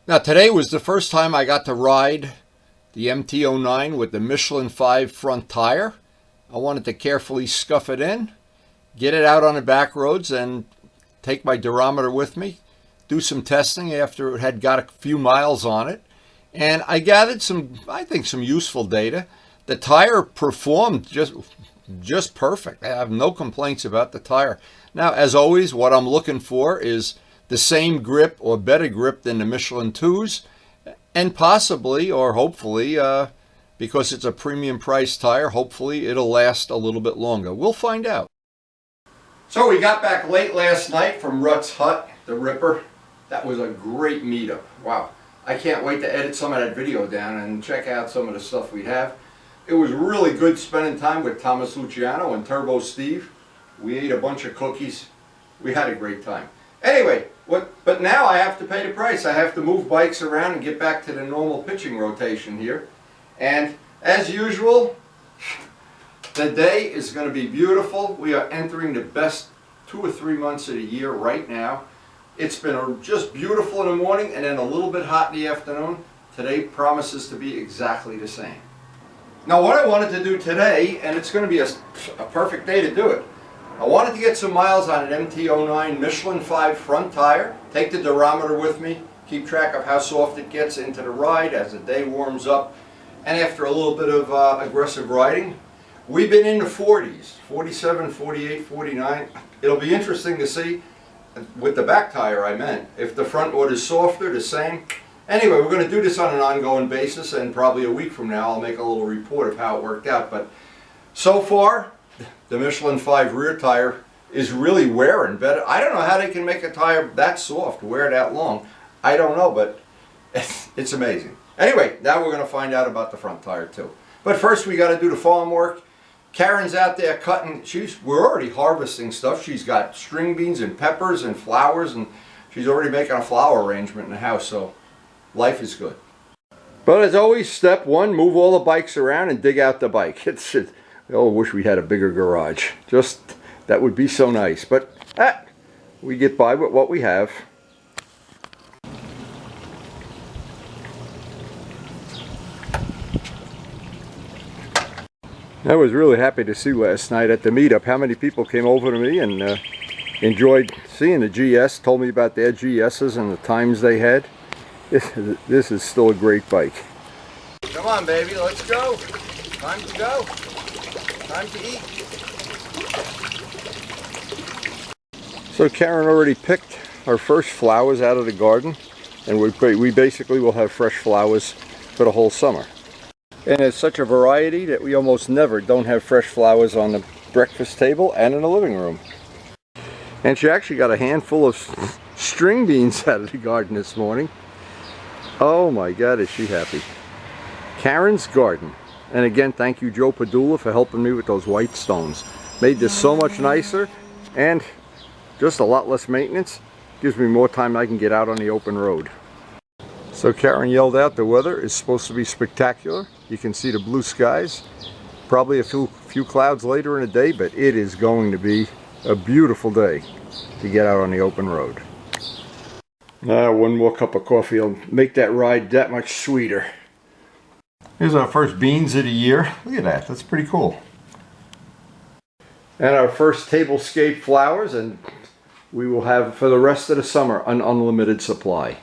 Now today was the first time I got to ride the MT-09 with the Michelin 5 front tire. I wanted to carefully scuff it in, get it out on the back roads, and take my durometer with me, do some testing after it had got a few miles on it. And I gathered some useful data. The tire performed just perfect. I have no complaints about the tire. Now, as always, what I'm looking for is the same grip or better grip than the Michelin 2s, and possibly or hopefully, because it's a premium price tire, hopefully it'll last a little bit longer. We'll find out. So we got back late last night from Rutt's Hut, the Ripper. That was a great meetup. Wow. I can't wait to edit some of that video down and check out some of the stuff we have. It was really good spending time with Thomas Luciano and Turbo Steve. We ate a bunch of cookies. We had a great time. Anyway, but now I have to pay the price. I have to move bikes around and get back to the normal pitching rotation here. And as usual, the day is going to be beautiful. We are entering the best 2 or 3 months of the year right now. It's been just beautiful in the morning and then a little bit hot in the afternoon. Today promises to be exactly the same. Now what I wanted to do today, and it's going to be a perfect day to do it, I wanted to get some miles on an MT-09 Michelin 5 front tire, take the durometer with me, keep track of how soft it gets into the ride as the day warms up, and after a little bit of aggressive riding. We've been in the 40s, 47, 48, 49. It'll be interesting to see, with the back tire I meant, if the front wood is softer, the same. Anyway, we're going to do this on an ongoing basis, and probably a week from now I'll make a little report of how it worked out. But so far, the Michelin 5 rear tire is really wearing better. I don't know how they can make a tire that soft, wear that long. I don't know, but it's amazing. Anyway, now we're going to find out about the front tire too. But first we got to do the farm work. Karen's out there cutting. We're already harvesting stuff. She's got string beans and peppers and flowers, and she's already making a flower arrangement in the house, so life is good. But as always, step one, move all the bikes around and dig out the bike. Oh, I wish we had a bigger garage. That would be so nice. But we get by with what we have. I was really happy to see last night at the meetup how many people came over to me and enjoyed seeing the GS, told me about their GSs and the times they had. This is still a great bike. Come on, baby, let's go. Time to go. Time to eat. So Karen already picked our first flowers out of the garden, and we basically will have fresh flowers for the whole summer. And it's such a variety that we almost never don't have fresh flowers on the breakfast table and in the living room. And she actually got a handful of string beans out of the garden this morning. Oh my God, is she happy. Karen's garden. And again, thank you, Joe Padula, for helping me with those white stones. Made this so much nicer and just a lot less maintenance. Gives me more time I can get out on the open road. So Karen yelled out the weather is supposed to be spectacular. You can see the blue skies. Probably a few clouds later in the day, but it is going to be a beautiful day to get out on the open road. Now one more cup of coffee will make that ride that much sweeter. Here's our first beans of the year. Look at that, that's pretty cool. And our first tablescape flowers, and we will have for the rest of the summer an unlimited supply.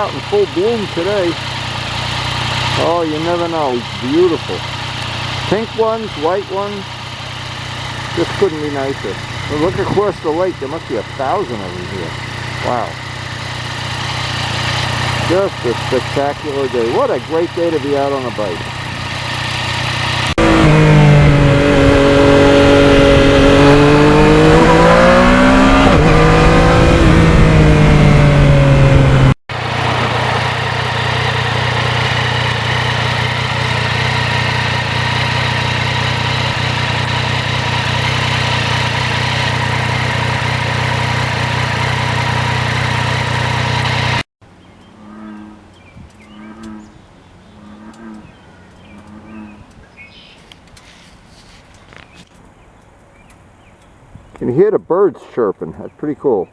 In full bloom today. Oh, you never know. It's beautiful. Pink ones, white ones. Just couldn't be nicer. But look across the lake, there must be 1,000 of them here. Wow. Just a spectacular day. What a great day to be out on a bike. You can hear the birds chirping. That's pretty cool.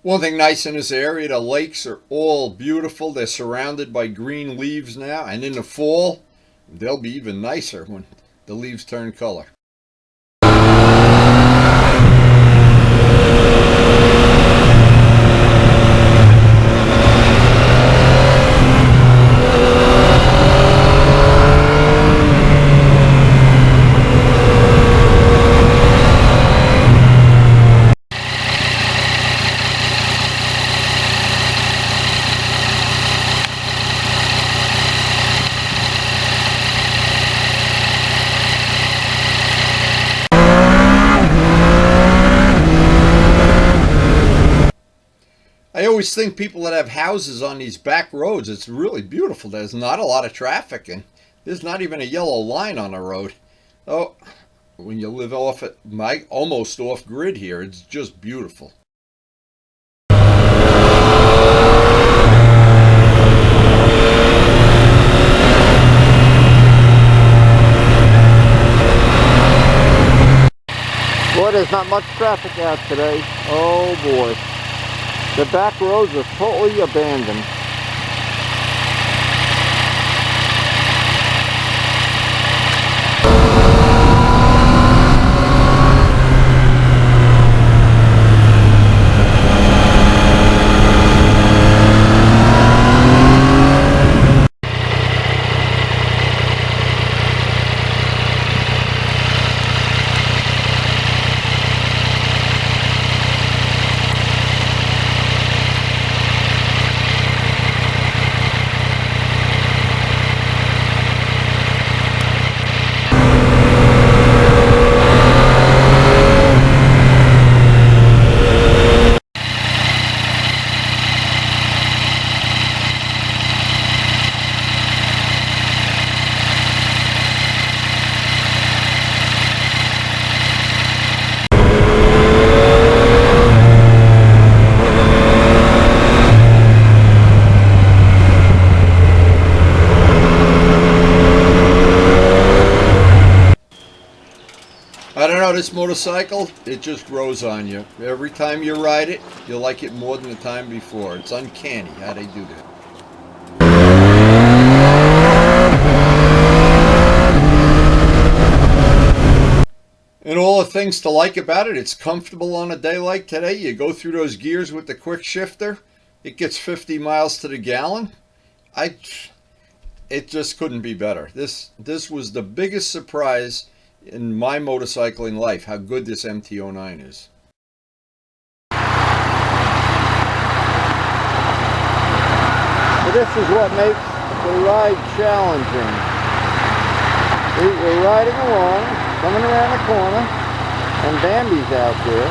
One thing nice in this area, the lakes are all beautiful. They're surrounded by green leaves now, and in the fall, they'll be even nicer when the leaves turn color. I always think people that have houses on these back roads, it's really beautiful. There's not a lot of traffic, and there's not even a yellow line on the road. Oh, when you live off it, almost off grid here, it's just beautiful. Boy, there's not much traffic out today. Oh boy. The back roads are totally abandoned. I don't know, this motorcycle, it just grows on you. Every time you ride it, you'll like it more than the time before. It's uncanny how they do that. And all the things to like about it, it's comfortable on a day like today. You go through those gears with the quick shifter, it gets 50 miles to the gallon. It just couldn't be better. This was the biggest surprise in my motorcycling life, how good this MT-09 is. So this is what makes the ride challenging. We're riding along. coming around the corner, and Bambi's out there.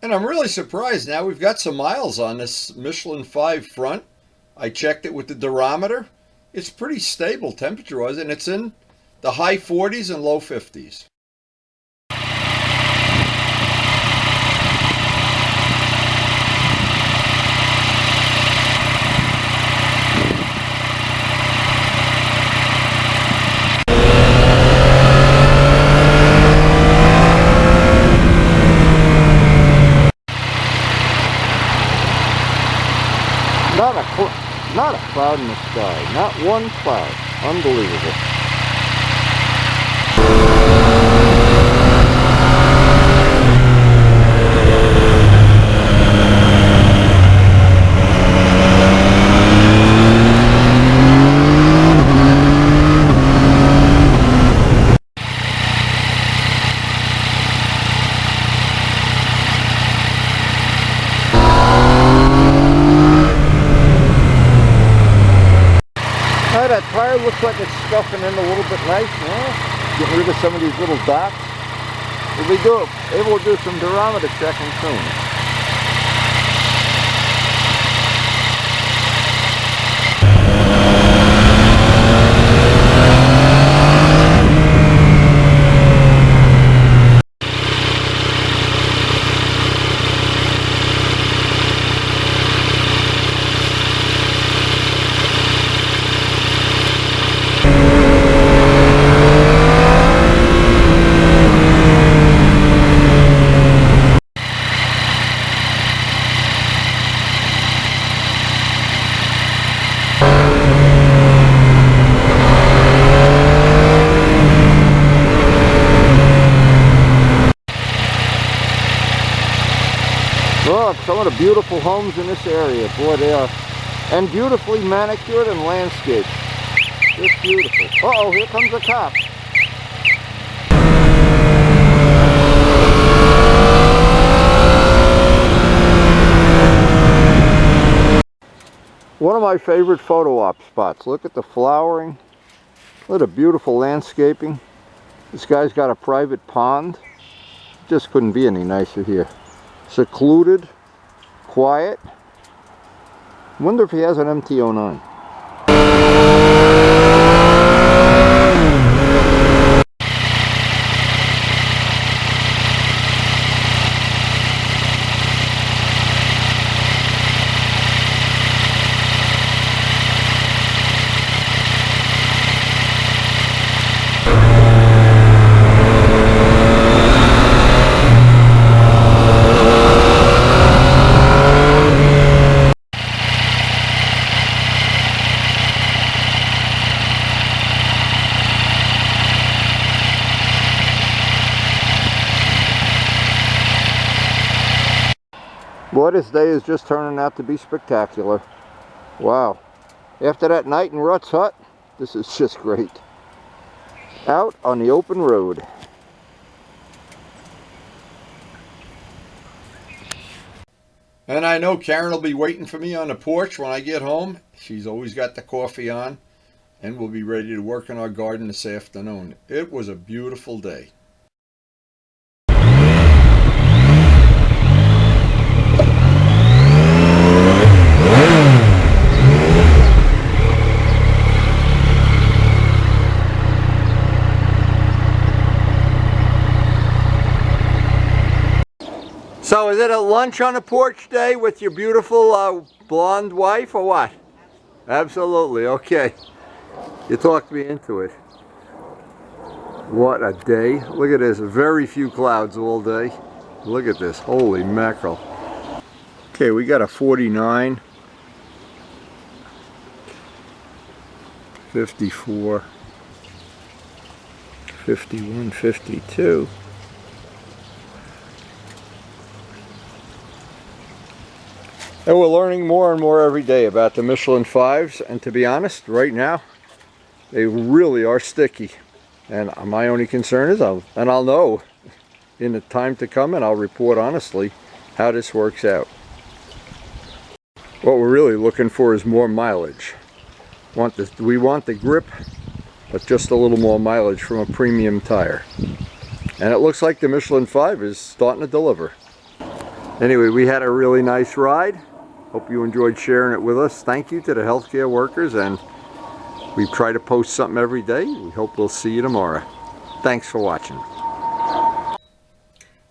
And I'm really surprised now we've got some miles on this Michelin 5 front. I checked it with the durometer. It's pretty stable temperature-wise, and it's in the high 40s and low 50s. Not a cloud in the sky. Not one cloud. Unbelievable. That tire looks like it's scuffing in a little bit nice, getting rid of some of these little dots. We'll be able to do some durometer checking soon. Look, some of the beautiful homes in this area, boy, they are, and beautifully manicured and landscaped. Just beautiful. Uh-oh, here comes a cop. One of my favorite photo op spots. Look at the flowering. Look at the beautiful landscaping. This guy's got a private pond. Just couldn't be any nicer here. Secluded, quiet. Wonder if he has an MT-09. Boy, this day is just turning out to be spectacular. Wow. After that night in Rutt's hut, this is just great. Out on the open road. And I know Karen will be waiting for me on the porch when I get home. She's always got the coffee on, and we'll be ready to work in our garden this afternoon. It was a beautiful day. So is it a lunch on the porch day with your beautiful blonde wife or what? Absolutely, okay. You talked me into it. What a day. Look at this, very few clouds all day. Look at this, holy mackerel. Okay, we got a 49. 54, 51, 52. And we're learning more and more every day about the Michelin 5s, and to be honest, right now, they really are sticky. And my only concern is I'll know in the time to come, and I'll report honestly how this works out. What we're really looking for is more mileage. We want the grip, but just a little more mileage from a premium tire. And it looks like the Michelin 5 is starting to deliver. Anyway, we had a really nice ride. Hope you enjoyed sharing it with us. Thank you to the healthcare workers, and we try to post something every day. We hope we'll see you tomorrow. Thanks for watching.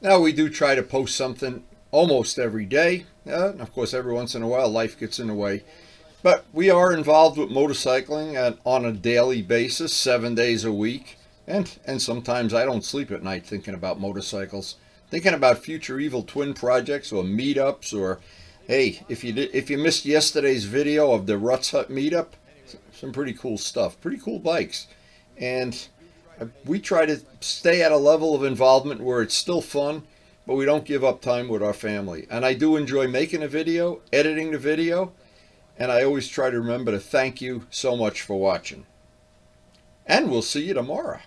Now, we do try to post something almost every day. Of course, every once in a while, life gets in the way. But we are involved with motorcycling on a daily basis, 7 days a week. And sometimes I don't sleep at night thinking about motorcycles, thinking about future Evil Twin projects or meetups, or hey, if you missed yesterday's video of the Ruts Hut meetup, some pretty cool stuff, pretty cool bikes. And we try to stay at a level of involvement where it's still fun, but we don't give up time with our family. And I do enjoy making a video, editing the video, and I always try to remember to thank you so much for watching. And we'll see you tomorrow.